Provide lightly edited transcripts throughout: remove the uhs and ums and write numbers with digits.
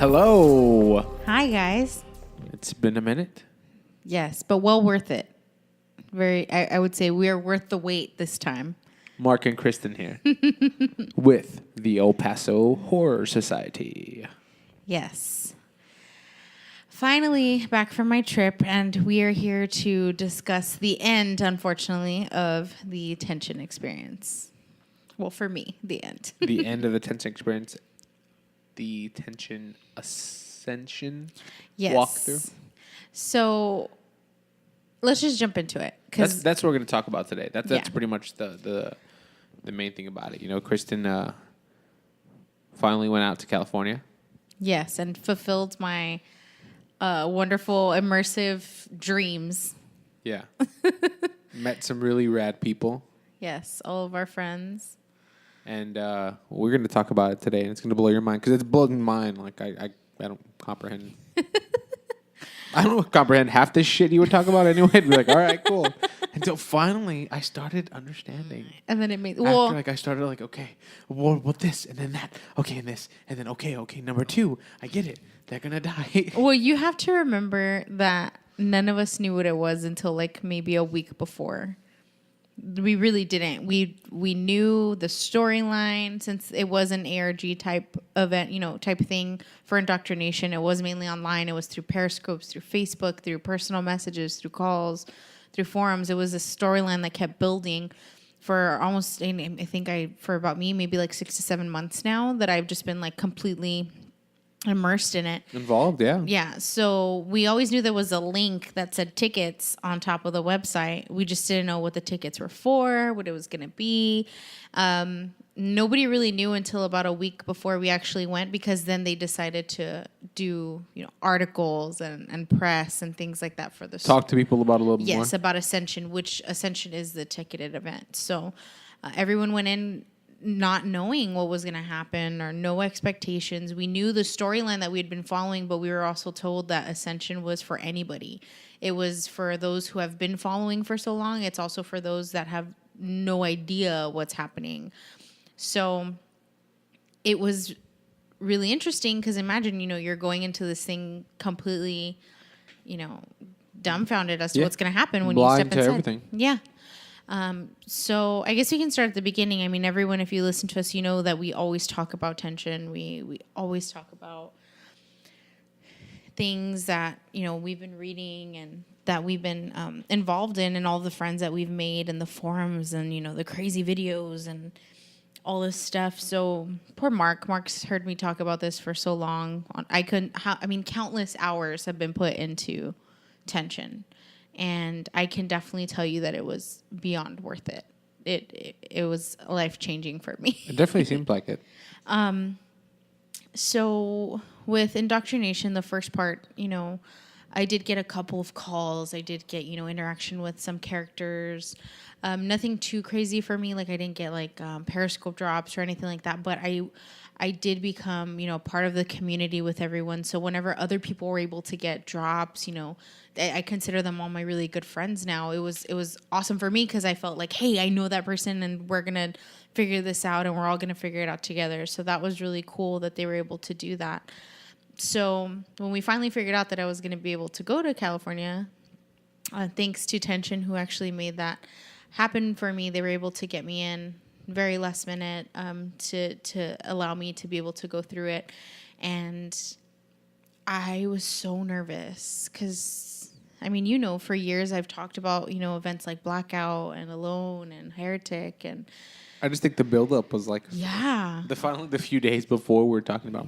Hello. Hi, guys. It's been a minute. Yes, but well worth it. I would say we are worth the wait this time. Mark and Kristin here with the El Paso Horror Society. Yes. Finally, back from my trip, and we are here to discuss the end, unfortunately, of the tension experience. Well, for me, the end. The end of the tension experience. The tension ascension walkthrough. So let's just jump into it. That's what we're going to talk about today. That's pretty much the main thing about it. You know, Kristin finally went out to California. Yes, and fulfilled my wonderful, immersive dreams. Yeah. Met some really rad people. Yes, all of our friends. And we're going to talk about it today, and it's going to blow your mind because it's blowing mine. Like, I don't comprehend. I don't comprehend half this shit you would talk about anyway. I'd be like, all right, cool. Until finally, I started understanding. And then it made... After, I started okay, well, this, and then that. Okay, and this. And then, okay, number 2. I get it. They're going to die. Well, you have to remember that none of us knew what it was until, maybe a week before. We really didn't. We knew the storyline since it was an ARG type event, type thing for indoctrination. It was mainly online. It was through Periscopes, through Facebook, through personal messages, through calls, through forums. It was a storyline that kept building for almost, I think for about me, maybe 6 to 7 months now that I've just been completely immersed in it. Involved, yeah. Yeah. So we always knew there was a link that said tickets on top of the website. We just didn't know what the tickets were for, what it was going to be. Nobody really knew until about a week before we actually went, because then they decided to do, articles and press and things like that for the talk to people about a little bit more. Yes, about Ascension, which Ascension is the ticketed event. So everyone went in not knowing what was going to happen or no expectations. We knew the storyline that we had been following, but we were also told that Ascension was for anybody. It was for those who have been following for so long. It's also for those that have no idea what's happening. So it was really interesting because imagine, you're going into this thing completely, dumbfounded as to what's going to happen when blind you step inside. to everything. Yeah. So I guess we can start at the beginning. I mean, everyone, if you listen to us, you know that we always talk about tension. We always talk about things that, we've been reading and that we've been involved in, and all the friends that we've made and the forums and, the crazy videos and all this stuff. So poor Mark's heard me talk about this for so long. Countless hours have been put into tension. And I can definitely tell you that it was beyond worth it. It was life-changing for me. It definitely seemed like it. So with indoctrination, the first part, I did get a couple of calls. I did get, interaction with some characters. Nothing too crazy for me. I didn't get Periscope drops or anything like that. But I did become, part of the community with everyone. So whenever other people were able to get drops, I consider them all my really good friends now. It was awesome for me because I felt like, hey, I know that person and we're going to figure this out and we're all going to figure it out together. So that was really cool that they were able to do that. So when we finally figured out that I was going to be able to go to California, thanks to Tension, who actually made that happen for me, they were able to get me in very last minute to allow me to be able to go through it. And I was so nervous because, for years I've talked about, events like Blackout and Alone and Heretic. And I just think the buildup was the few days before we were talking about,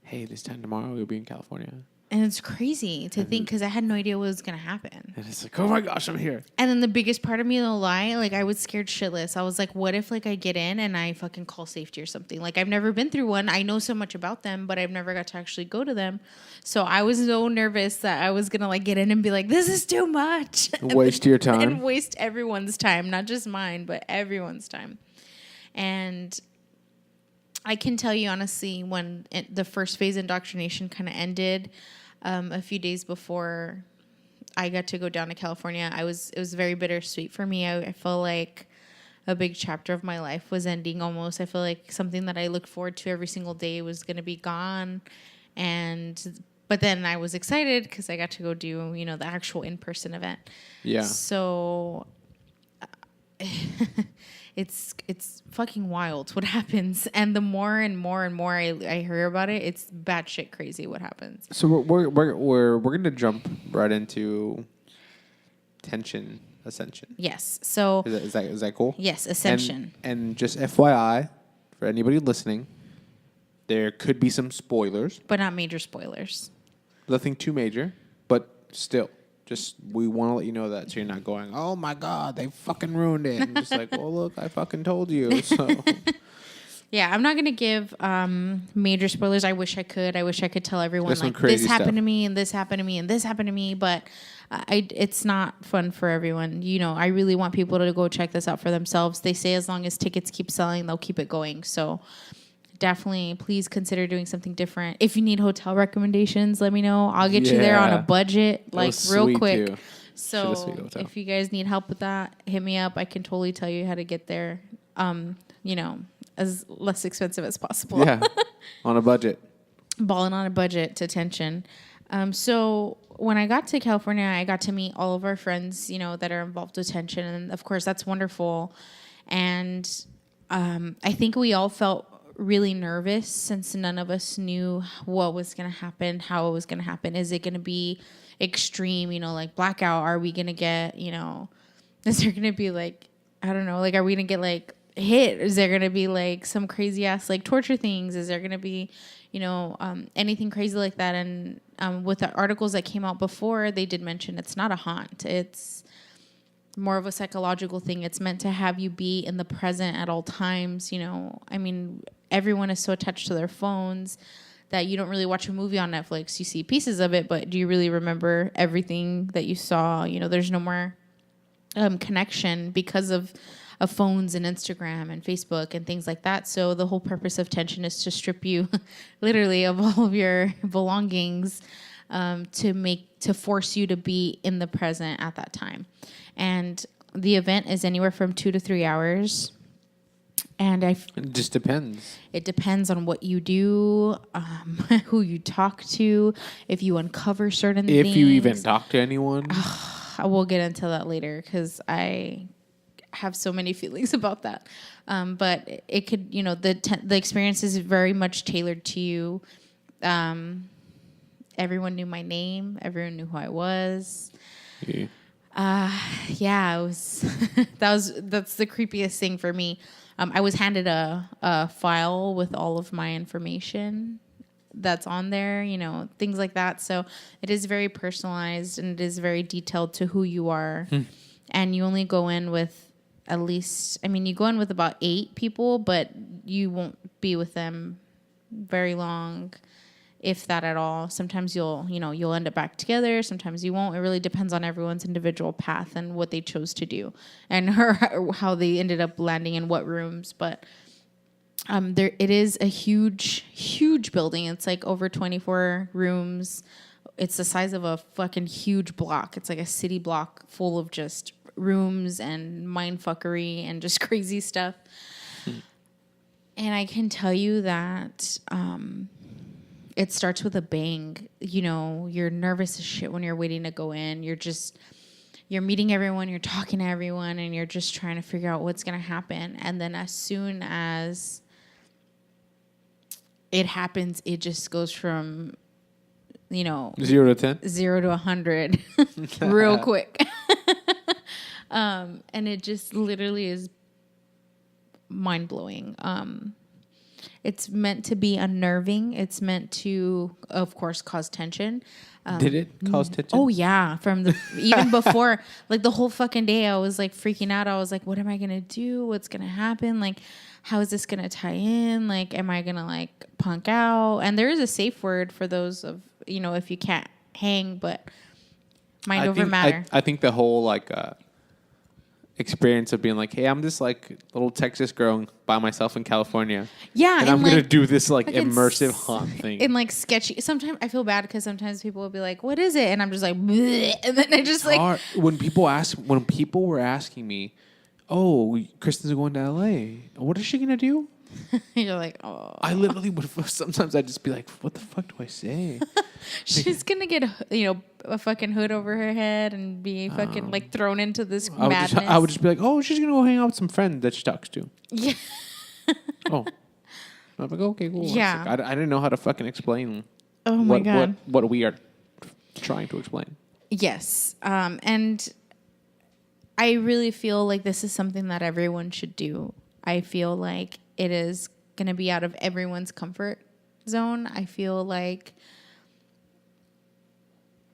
hey, this time tomorrow we'll be in California. And it's crazy to think because I had no idea what was going to happen. And it's oh my gosh, I'm here. And then the biggest part of me, no lie, I was scared shitless. I was like, what if I get in and I fucking call safety or something? I've never been through one. I know so much about them, but I've never got to actually go to them. So I was so nervous that I was going to get in and be like, this is too much. Waste your time. And waste everyone's time, not just mine, but everyone's time. And I can tell you honestly, when the first phase indoctrination kind of ended, a few days before I got to go down to California, it was very bittersweet for me. I felt like a big chapter of my life was ending almost. I feel like something that I looked forward to every single day was going to be gone. But then I was excited because I got to go do, the actual in-person event. Yeah. So it's fucking wild what happens. And the more and more and more I hear about it, it's batshit crazy what happens. So we're gonna jump right into tension ascension. Yes. So Is that cool? yes, ascension. And just FYI, for anybody listening, there could be some spoilers. But not major spoilers. Nothing too major, but still. Just, we want to let you know that so you're not going, oh my God, they fucking ruined it. And just like, well, look, I fucking told you. So, yeah, I'm not going to give major spoilers. I wish I could. I wish I could tell everyone, There's some like, crazy this happened stuff. to me and this happened to me and this happened to me. But it's not fun for everyone. I really want people to go check this out for themselves. They say as long as tickets keep selling, they'll keep it going. So definitely, please consider doing something different. If you need hotel recommendations, let me know. I'll get you there on a budget, like real quick. Too. So if you guys need help with that, hit me up. I can totally tell you how to get there. As less expensive as possible. Yeah, on a budget. Balling on a budget to tension. So when I got to California, I got to meet all of our friends, that are involved with tension, and of course that's wonderful. And I think we all felt really nervous since none of us knew what was going to happen, how it was going to happen. Is it going to be extreme, like blackout? Are we going to get, is there going to be like, I don't know, like, are we going to get like hit? Is there going to be like some crazy ass like torture things? Is there going to be, anything crazy like that? And with the articles that came out before, they did mention it's not a haunt. It's more of a psychological thing. It's meant to have you be in the present at all times. Everyone is so attached to their phones that you don't really watch a movie on Netflix. You see pieces of it, but do you really remember everything that you saw? There's no more connection because of phones and Instagram and Facebook and things like that. So the whole purpose of tension is to strip you literally of all of your belongings, to force you to be in the present at that time. And the event is anywhere from 2 to 3 hours. And it just depends. It depends on what you do, who you talk to, if you uncover certain things. If you even talk to anyone. We'll get into that later because I have so many feelings about that. But it could, the experience is very much tailored to you. Everyone knew my name. Everyone knew who I was. Yeah. It was. That's the creepiest thing for me. I was handed a file with all of my information that's on there, things like that. So it is very personalized and it is very detailed to who you are. And you only go in with at least, you go in with about 8 people, but you won't be with them very long, if that at all. Sometimes you'll end up back together. Sometimes you won't. It really depends on everyone's individual path and what they chose to do and how they ended up landing in what rooms. But it is a huge, huge building. It's like over 24 rooms. It's the size of a fucking huge block. It's like a city block full of just rooms and mindfuckery and just crazy stuff. And I can tell you that it starts with a bang. You're nervous as shit when you're waiting to go in. You're meeting everyone, you're talking to everyone, and you're just trying to figure out what's going to happen. And then as soon as it happens, it just goes from, 0 to 10? 0 to 100 real quick. And it just literally is mind-blowing. It's meant to be unnerving. It's meant to, of course, cause tension. Did it cause tension? Oh, yeah. Even before, like the whole fucking day, I was like freaking out. I was like, what am I going to do? What's going to happen? Like, how is this going to tie in? Like, am I going to like punk out? And there is a safe word for those of, if you can't hang, but mind over matter. I think the whole like experience of being like, hey, I'm this like little Texas girl by myself in California. Yeah. And I'm going to do this like immersive haunt thing. And like sketchy. Sometimes I feel bad because sometimes people will be like, what is it? And I'm just like, bleh. And then I just like. When people were asking me, oh, Kristen's going to LA. What is she gonna do? You're like, oh. I literally would. Sometimes I'd just be like, what the fuck do I say? She's gonna get a fucking hood over her head and be fucking like thrown into this madness. I would just be like, oh, she's gonna go hang out with some friend that she talks to. Yeah. Oh. I'm like, okay, cool. Yeah. Like, I didn't know how to fucking explain. Oh my God. What we are trying to explain. Yes. And I really feel like this is something that everyone should do. I feel like it is going to be out of everyone's comfort zone. I feel like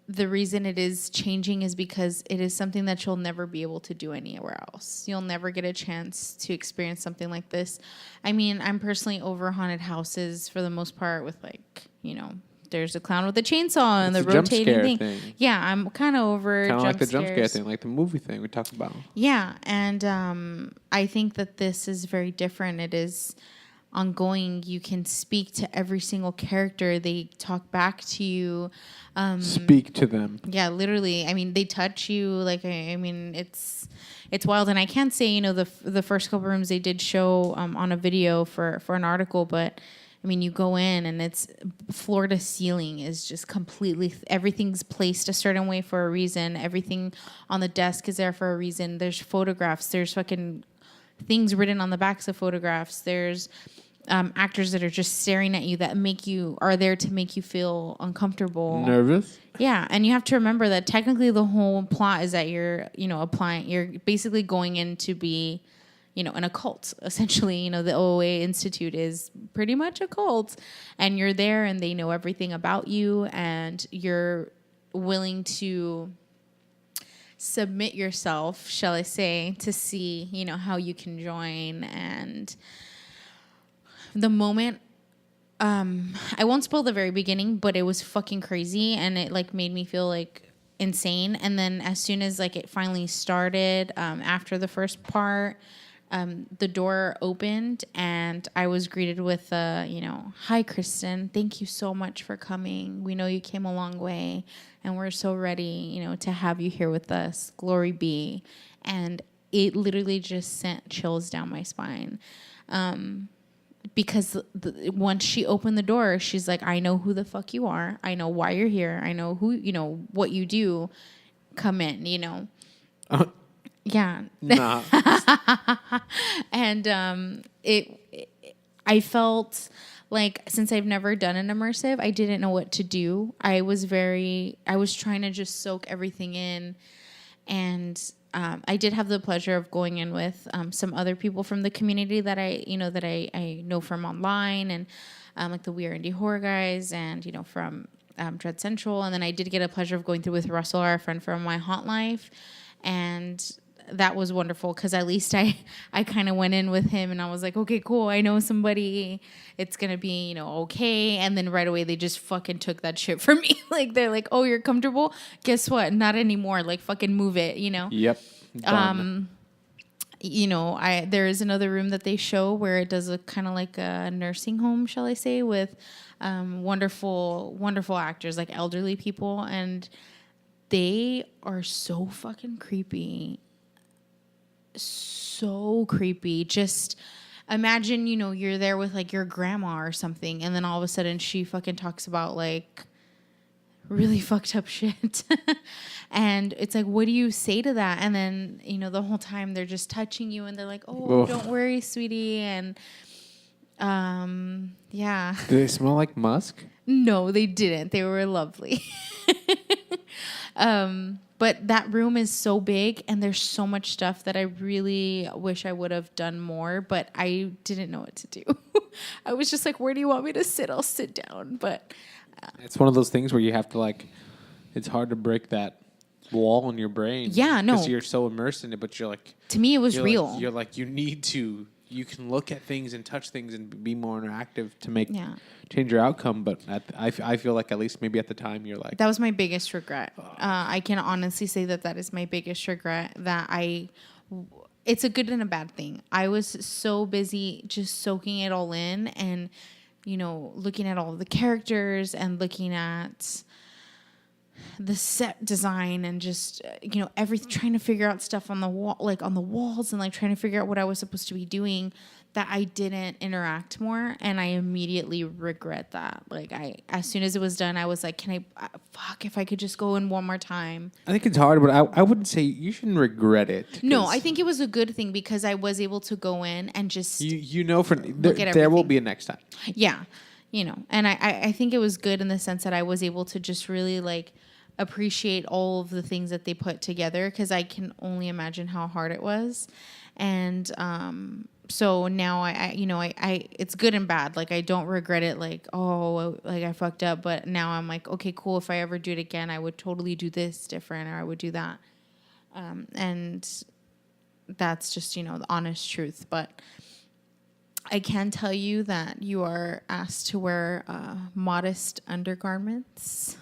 the reason it is changing is because it is something that you'll never be able to do anywhere else. You'll never get a chance to experience something like this. I mean, I'm personally over haunted houses for the most part with there's a clown with a chainsaw and the rotating thing. Yeah, I'm kind of over kind of like the jump scare thing, like the movie thing we talked about. Yeah, and I think that this is very different. It is ongoing. You can speak to every single character. They talk back to you. Speak to them. Yeah, literally. I mean, they touch you. Like, I mean, it's wild. And I can't say, the first couple rooms they did show on a video for an article, but I mean, you go in and it's floor to ceiling is just completely, everything's placed a certain way for a reason. Everything on the desk is there for a reason. There's photographs. There's fucking things written on the backs of photographs. There's actors that are just staring at you that are there to make you feel uncomfortable. Nervous? Yeah. And you have to remember that technically the whole plot is that you're basically going in to be, in a cult. Essentially, the OA Institute is pretty much a cult, and you're there and they know everything about you and you're willing to submit yourself, shall I say, to see, how you can join. And the moment, I won't spoil the very beginning, but it was fucking crazy and it made me feel insane. And then as soon as it finally started, after the first part, the door opened and I was greeted with, hi, Kristin. Thank you so much for coming. We know you came a long way and we're so ready, to have you here with us. Glory be. And it literally just sent chills down my spine. Because once she opened the door, she's like, I know who the fuck you are. I know why you're here. I know who, what you do. Come in, Yeah. Nah. And I felt like, since I've never done an immersive, I didn't know what to do. I was trying to just soak everything in. And I did have the pleasure of going in with some other people from the community that I know from online, and like the We Are Indie Horror guys, and from Dread Central. And then I did get a pleasure of going through with Russell, our friend from My Haunt Life, and that was wonderful because at least I kind of went in with him and I was like, okay, cool. I know somebody. It's going to be, okay. And then right away they just fucking took that shit from me. They're like, oh, you're comfortable? Guess what? Not anymore. Fucking move it, Yep. Done. There is another room that they show where it does a kind of like a nursing home, shall I say, with wonderful, wonderful actors, like elderly people. And they are so fucking creepy. So creepy. Just imagine, you're there with your grandma or something, and then all of a sudden she fucking talks about really fucked up shit. And it's what do you say to that? And then, the whole time they're just touching you and they're like, oh, don't worry, sweetie. And yeah. Do they smell like musk? No, they didn't. They were lovely. But that room is so big and there's so much stuff that I really wish I would have done more, but I didn't know what to do. I was just like, where do you want me to sit? I'll sit down. But it's one of those things where you have to it's hard to break that wall in your brain. Yeah, no. Because you're so immersed in it, but you're like... To me, it was real. You can look at things and touch things and be more interactive to change your outcome. But I feel like at least maybe at the time you're like... That was my biggest regret. I can honestly say that is my biggest regret, that it's a good and a bad thing. I was so busy just soaking it all in and, looking at all the characters and looking at the set design and just everything, trying to figure out stuff on the wall, like on the walls, and like trying to figure out what I was supposed to be doing, that I didn't interact more, and I immediately regret that. Like as soon as it was done, I was like, can I fuck if I could just go in one more time. I think it's hard, but I wouldn't say you shouldn't regret it. No, I think it was a good thing because I was able to go in and just there will be a next time. Yeah, and I think it was good in the sense that I was able to just really like appreciate all of the things that they put together, because I can only imagine how hard it was. And so now I it's good and bad. Like I don't regret it. Like, oh, like I fucked up. But now I'm like, okay, cool. If I ever do it again, I would totally do this different, or I would do that. And that's just, the honest truth. But I can tell you that you are asked to wear modest undergarments.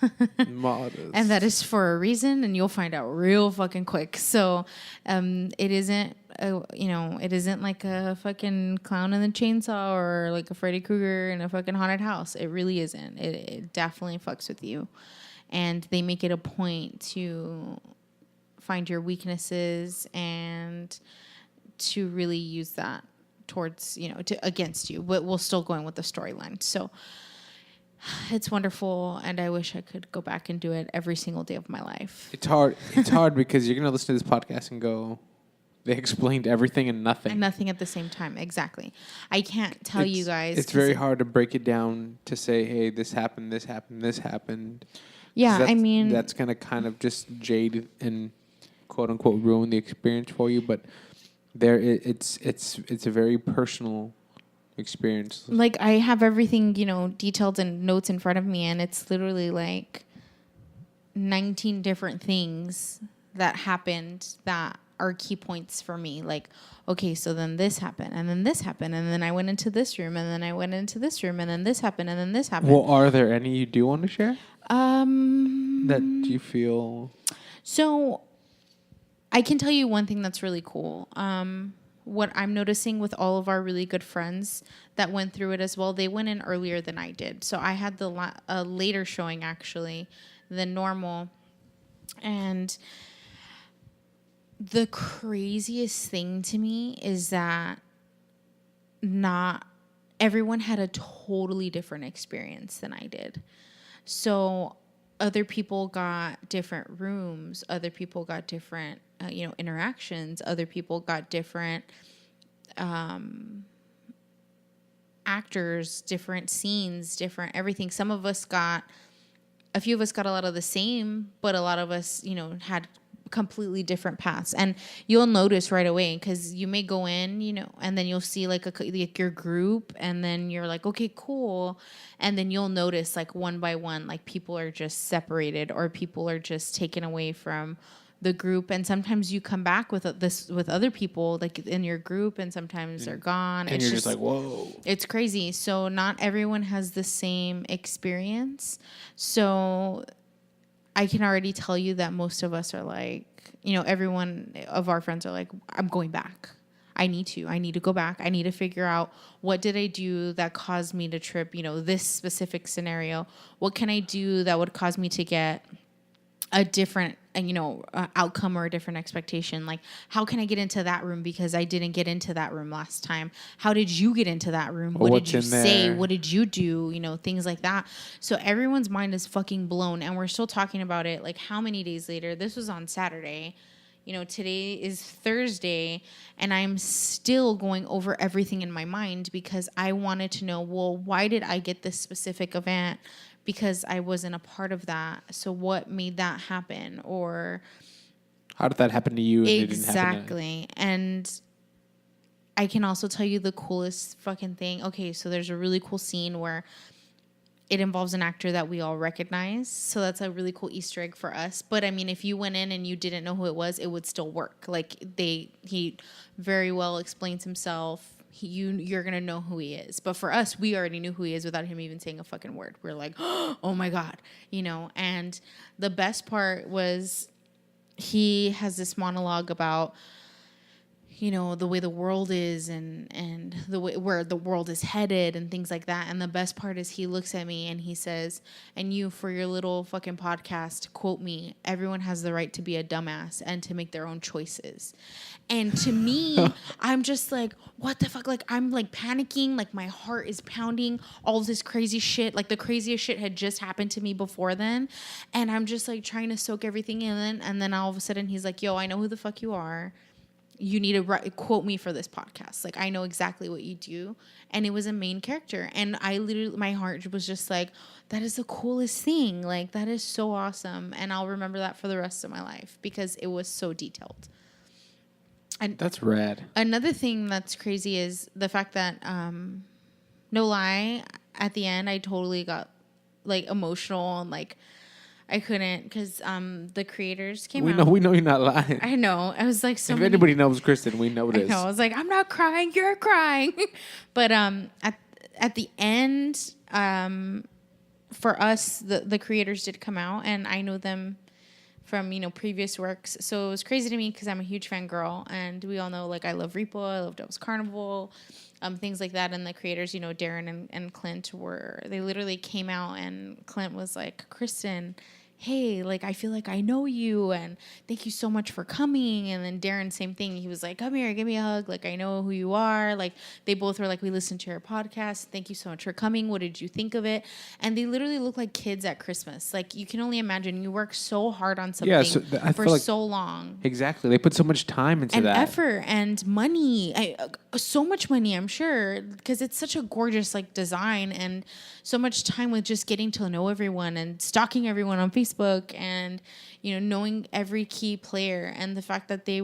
Modest. And that is for a reason, and you'll find out real fucking quick. So it isn't, it isn't like a fucking clown in the chainsaw or like a Freddy Krueger in a fucking haunted house. It really isn't. It definitely fucks with you. And they make it a point to find your weaknesses and to really use that towards, against you, but we're still going with the storyline. So it's wonderful, and I wish I could go back and do it every single day of my life. It's hard. It's hard because you're going to listen to this podcast and go, they explained everything and nothing. And nothing at the same time. Exactly. I can't tell you guys. It's very hard to break it down to say, hey, this happened, this happened, this happened. Yeah, I mean, that's going to kind of just jade and quote unquote ruin the experience for you. But it's a very personal experience. Like I have everything, detailed in notes in front of me, and it's literally like 19 different things that happened that are key points for me. Like, okay, so then this happened, and then this happened, and then I went into this room, and then I went into this room, and then this happened, and then this happened. Well, are there any you do want to share? That you feel... So I can tell you one thing that's really cool. What I'm noticing with all of our really good friends that went through it as well, they went in earlier than I did. So I had a later showing, actually, than normal. And the craziest thing to me is that not everyone had a totally different experience than I did. So other people got different rooms. Other people got different, interactions. Other people got different actors, different scenes, different everything. A few of us got a lot of the same, but a lot of us, had completely different paths. And you'll notice right away, because you may go in, and then you'll see like your group, and then you're like, okay, cool. And then you'll notice like one by one, like people are just separated, or people are just taken away from the group. And sometimes you come back with other people like in your group, and sometimes they're gone. And you're just like, whoa. It's crazy. So not everyone has the same experience. So I can already tell you that most of us are like, everyone of our friends are like, I'm going back. I need to go back. I need to figure out, what did I do that caused me to trip, this specific scenario? What can I do that would cause me to get a different, outcome or a different expectation? Like, how can I get into that room because I didn't get into that room last time? How did you get into that room? What did you say? What did you do? Things like that. So everyone's mind is fucking blown, and we're still talking about it. Like, how many days later? This was on Saturday. Today is Thursday, and I'm still going over everything in my mind because I wanted to know, well, why did I get this specific event? Because I wasn't a part of that. So what made that happen? Or how did that happen to you? And exactly. And I can also tell you the coolest fucking thing. Okay, so there's a really cool scene where it involves an actor that we all recognize. So that's a really cool Easter egg for us. But I mean, if you went in and you didn't know who it was, it would still work. Like he very well explains himself. You're going to know who he is. But for us, we already knew who he is without him even saying a fucking word. We're like, oh my God, and the best part was he has this monologue about, you know, the way the world is and the way where the world is headed and things like that. And the best part is he looks at me and he says, and you, for your little fucking podcast, quote me, everyone has the right to be a dumbass and to make their own choices. And to me, I'm just like, what the fuck? Like, I'm like panicking. Like, my heart is pounding. All of this crazy shit. Like, the craziest shit had just happened to me before then. And I'm just like trying to soak everything in. And then all of a sudden he's like, yo, I know who the fuck you are. You need to quote me for this podcast. Like, I know exactly what you do. And it was a main character. And I literally, my heart was just like, that is the coolest thing. Like, that is so awesome. And I'll remember that for the rest of my life because it was so detailed. And that's rad. Another thing that's crazy is the fact that, no lie, at the end, I totally got like emotional and like, I couldn't because the creators came out. We know you're not lying. I know. I was like, if anybody knows Kristin, we know this. I know. I was like, I'm not crying. You're crying. But at the end, for us, the creators did come out, and I know them from, you know, previous works. So it was crazy to me because I'm a huge fangirl, and we all know, like, I love Repo, I love Devil's Carnival, things like that. And the creators, you know, Darren and Clint they literally came out, and Clint was like, Kristin, hey, like, I feel like I know you, and thank you so much for coming. And then Darren, same thing. He was like, come here, give me a hug. Like, I know who you are. Like, they both were like, we listened to your podcast. Thank you so much for coming. What did you think of it? And they literally look like kids at Christmas. Like, you can only imagine. You work so hard on something for like, so long. Exactly. They put so much time into that. And effort and money. So much money, I'm sure, because it's such a gorgeous, like, design, and so much time with just getting to know everyone and stalking everyone on Facebook and, you know, knowing every key player. And the fact that they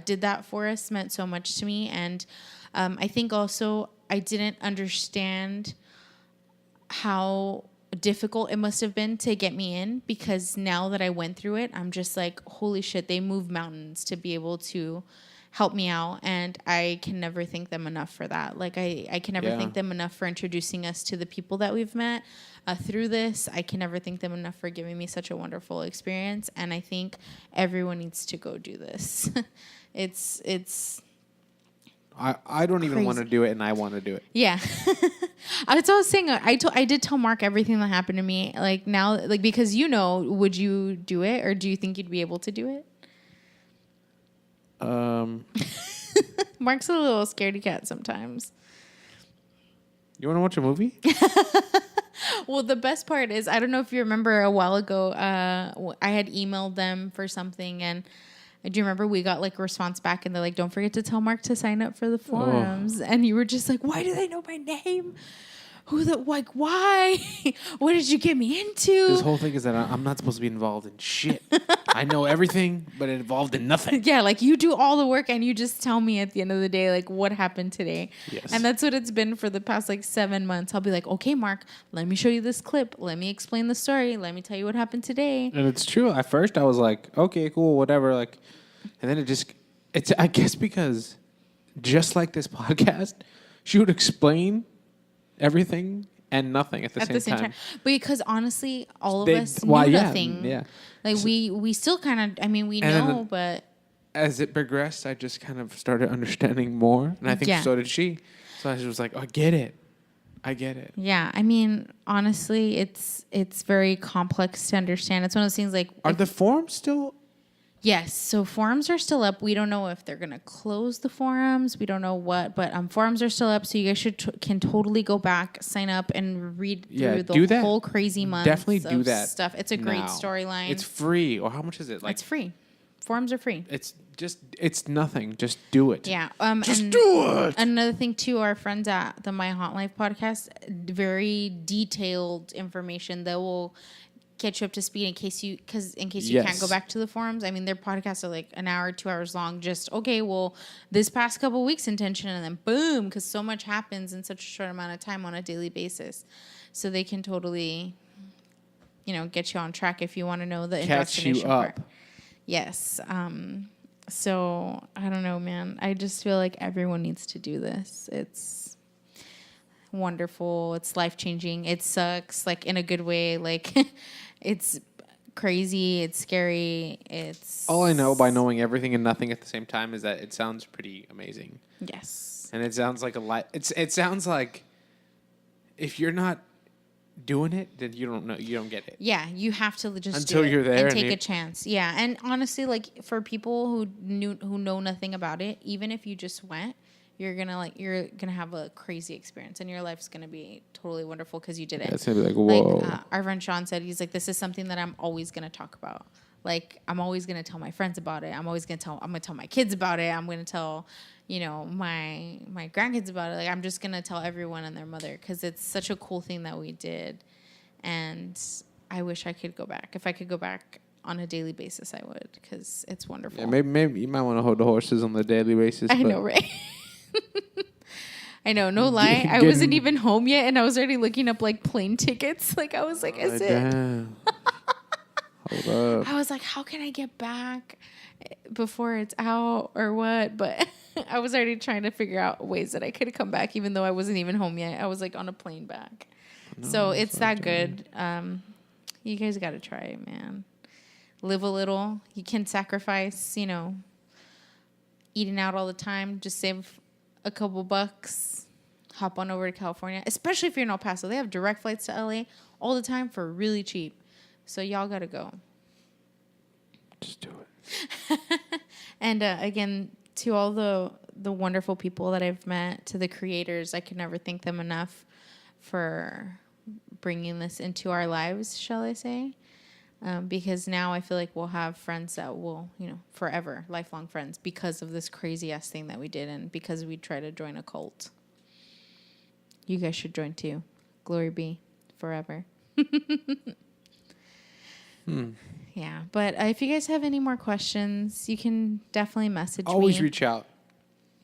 did that for us meant so much to me. And I think also I didn't understand how difficult it must have been to get me in, because now that I went through it, I'm just like, holy shit, they moved mountains to be able to help me out, and I can never thank them enough for that. Like, I can never thank them enough for introducing us to the people that we've met through this. I can never thank them enough for giving me such a wonderful experience, and I think everyone needs to go do this. It's I don't even want to do it, and I want to do it. Yeah. That's what I was saying. I did tell Mark everything that happened to me. Like, now, like, because, you know, would you do it, or do you think you'd be able to do it? Mark's a little scaredy cat sometimes. You want to watch a movie? Well, the best part is, I don't know if you remember a while ago, I had emailed them for something, and do you remember we got like a response back, and they're like, don't forget to tell Mark to sign up for the forums. And you were just like, why do they know my name? Why? What did you get me into? This whole thing is that I'm not supposed to be involved in shit. I know everything, but involved in nothing. Yeah, like, you do all the work, and you just tell me at the end of the day, like, what happened today. Yes. And that's what it's been for the past, like, 7 months. I'll be like, okay, Mark, let me show you this clip. Let me explain the story. Let me tell you what happened today. And it's true. At first, I was like, okay, cool, whatever. Like, and then it's I guess because just like this podcast, she would explain everything and nothing at the same time. Because honestly, all of us knew nothing. Yeah. Like, so, we still kind of, I mean, we know, but as it progressed, I just kind of started understanding more. And I think so did she. So I was like, I get it. Yeah. I mean, honestly, it's very complex to understand. It's one of those things like... Are the forums still... Yes, so forums are still up. We don't know if they're going to close the forums. We don't know what, but forums are still up, so you guys can totally go back, sign up, and read through the whole crazy month. Definitely do that stuff. It's a great storyline. It's free, or how much is it? Like, it's free. Forums are free. It's nothing. Just do it. Yeah. Just do it. Another thing too, our friends at the My Haunt Life podcast, very detailed information that will get you up to speed in case you can't go back to the forums. I mean, their podcasts are like an hour, 2 hours long. Just, okay, well, this past couple weeks in tension, and then boom, because so much happens in such a short amount of time on a daily basis. So they can totally, you know, get you on track if you want to know the indoctrination part. Yes. So I don't know, man. I just feel like everyone needs to do this. It's wonderful. It's life-changing. It sucks, like, in a good way. Like, it's crazy. It's scary. It's All I know by knowing everything and nothing at the same time is that it sounds pretty amazing. yes. And it sounds like a lot. It sounds like if you're not doing it, then you don't know. You don't get it. Yeah, you have to just Until do it you're there and and take a chance. Yeah, and honestly, like for people who know nothing about it, even if you just went, you're gonna have a crazy experience, and your life's gonna be totally wonderful because you did it. It's gonna be like, whoa. Like our friend Sean said, he's like, this is something that I'm always gonna talk about. Like I'm always gonna tell my friends about it. I'm gonna tell my kids about it. I'm gonna tell, my grandkids about it. Like I'm just gonna tell everyone and their mother because it's such a cool thing that we did, and I wish I could go back. If I could go back on a daily basis, I would because it's wonderful. Yeah, maybe you might want to hold the horses on the daily basis. I know, right? I know, no lie. I wasn't even home yet, and I was already looking up like plane tickets. Like I was like, is it? Damn. Hold up. I was like, how can I get back before it's out or what? But I was already trying to figure out ways that I could come back, even though I wasn't even home yet. I was like on a plane back. No, so it's that good. You guys got to try it, man. Live a little. You can sacrifice, eating out all the time. Just save a couple bucks. Hop on over to California, especially if you're in El Paso. They have direct flights to LA all the time for really cheap. So y'all got to go. Just do it. And again, to all the wonderful people that I've met, to the creators, I can never thank them enough for bringing this into our lives, shall I say. Because now I feel like we'll have friends that will, forever, lifelong friends because of this crazy-ass thing that we did and because we tried to join a cult. You guys should join too. Glory be forever. Yeah, but if you guys have any more questions, you can definitely message me. Always reach out.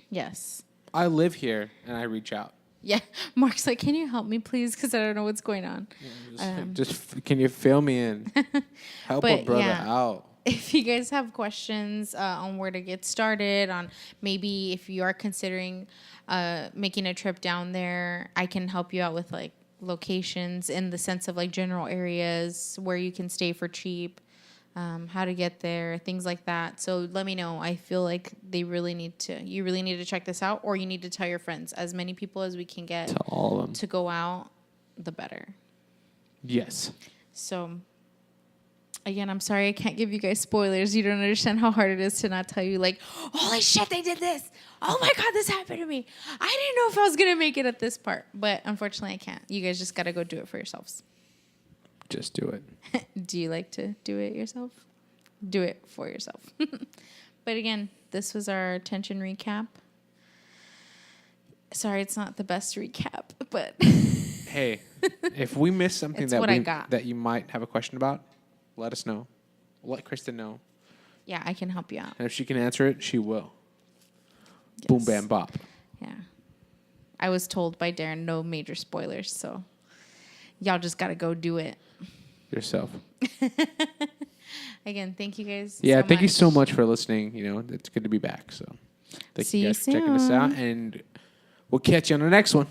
Yes. I live here and I reach out. Yeah. Mark's like, can you help me, please? Because I don't know what's going on. Just can you fill me in? Help a brother out. If you guys have questions on where to get started, on maybe if you are considering making a trip down there, I can help you out with like locations in the sense of like general areas where you can stay for cheap, how to get there, things like that. So let me know. I feel like you really need to check this out, or you need to tell your friends. As many people as we can get Tell all of them to go out, the better. Yes. So again, I'm sorry I can't give you guys spoilers. You don't understand how hard it is to not tell you, like, holy shit, they did this. Oh my God, this happened to me. I didn't know if I was going to make it at this part. But unfortunately, I can't. You guys just got to go do it for yourselves. Just do it. Do you like to do it yourself? Do it for yourself. But again, this was our tension recap. Sorry, it's not the best recap, but... Hey, if we missed something that you might have a question about, let us know. Let Kristin know. Yeah, I can help you out. And if she can answer it, she will. Yes. Boom, bam, bop. Yeah. I was told by Darren no major spoilers, so y'all just got to go do it. Yourself. Again, thank you guys thank you so much for listening. It's good to be back. So thank you guys for checking us out, and we'll catch you on the next one.